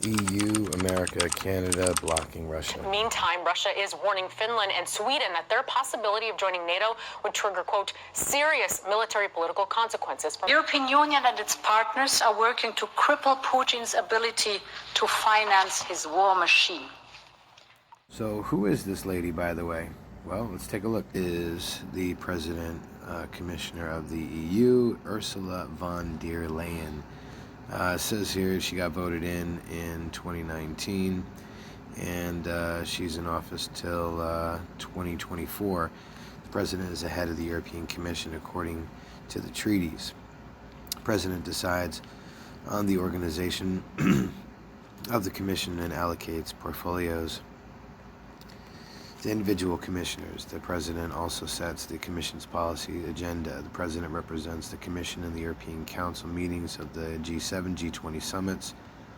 EU, America, Canada blocking Russia. Meantime, Russia is warning Finland and Sweden that their possibility of joining NATO would trigger, quote, serious military political consequences. The European Union and its partners are working to cripple Putin's ability to finance his war machine. So who is this lady, by the way? Well, let's take a look. Is the President Commissioner of the EU, Ursula von der Leyen. Says here she got voted in 2019, and she's in office till 2024. The President is the head of the European Commission according to the treaties. The President decides on the organization of the Commission and allocates portfolios to individual commissioners. The President also sets the Commission's policy agenda. The President represents the Commission in the European Council meetings of the G7, G20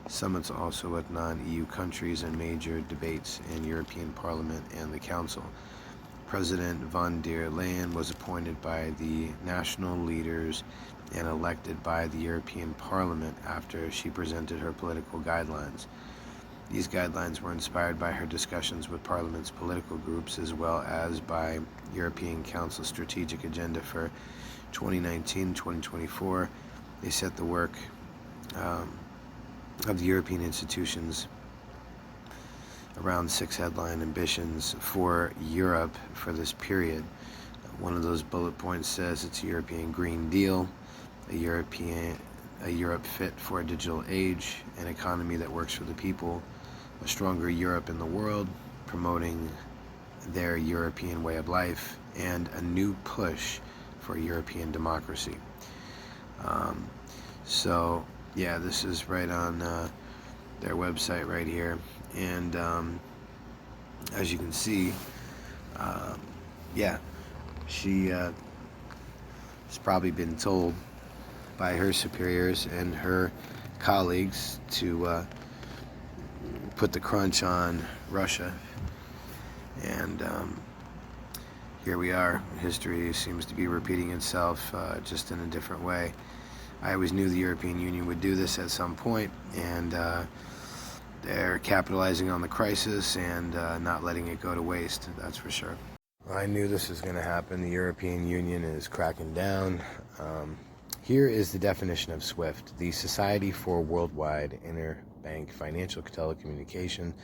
summits also with non-EU countries, and major debates in European Parliament and the Council. President von der Leyen was appointed by the national leaders and elected by the European Parliament after she presented her political guidelines. These guidelines were inspired by her discussions with Parliament's political groups, as well as by European Council strategic agenda for 2019-2024. They set the work of the European institutions around 6 headline ambitions for Europe for this period. One of those bullet points says it's a European Green Deal, a Europe fit for a digital age, an economy that works for the people, a stronger Europe in the world, promoting their European way of life, and a new push for European democracy. So yeah, this is right on their website right here, and as you can see, yeah, she has probably been told by her superiors and her colleagues to put the crunch on Russia, and here we are. History seems to be repeating itself, just in a different way. I always knew the European Union would do this at some point, and they're capitalizing on the crisis and not letting it go to waste, that's for sure. I knew this was going to happen. The European Union is cracking down. Here is the definition of SWIFT, the Society for Worldwide Interbank Financial Telecommunication.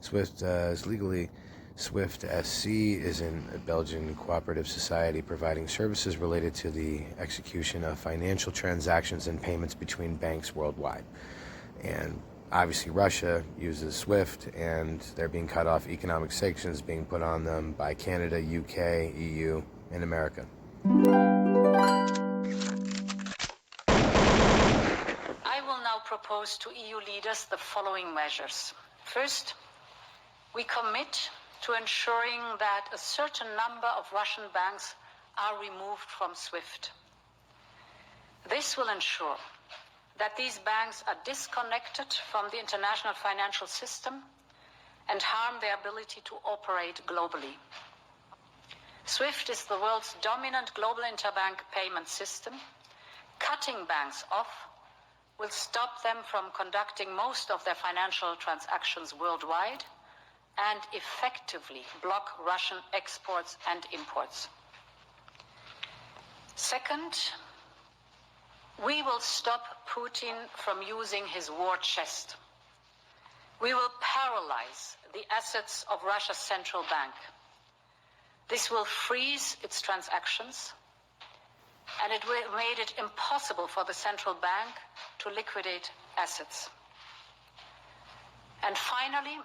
SWIFT is legally S.W.I.F.T. SC is a Belgian cooperative society providing services related to the execution of financial transactions and payments between banks worldwide. And obviously Russia uses SWIFT, and they're being cut off. Economic sanctions being put on them by Canada, UK, EU, and America. I will now propose to EU leaders the following measures. First, we commit to ensuring that a certain number of Russian banks are removed from SWIFT. This will ensure that these banks are disconnected from the international financial system and harm their ability to operate globally. SWIFT is the world's dominant global interbank payment system. Cutting banks off will stop them from conducting most of their financial transactions worldwide and effectively block Russian exports and imports. Second, we will stop Putin from using his war chest. We will paralyze the assets of Russia's central bank. This will freeze its transactions, and it made it impossible for the central bank to liquidate assets. And finally,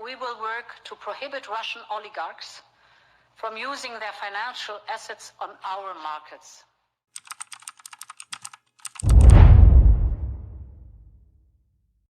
we will work to prohibit Russian oligarchs from using their financial assets on our markets.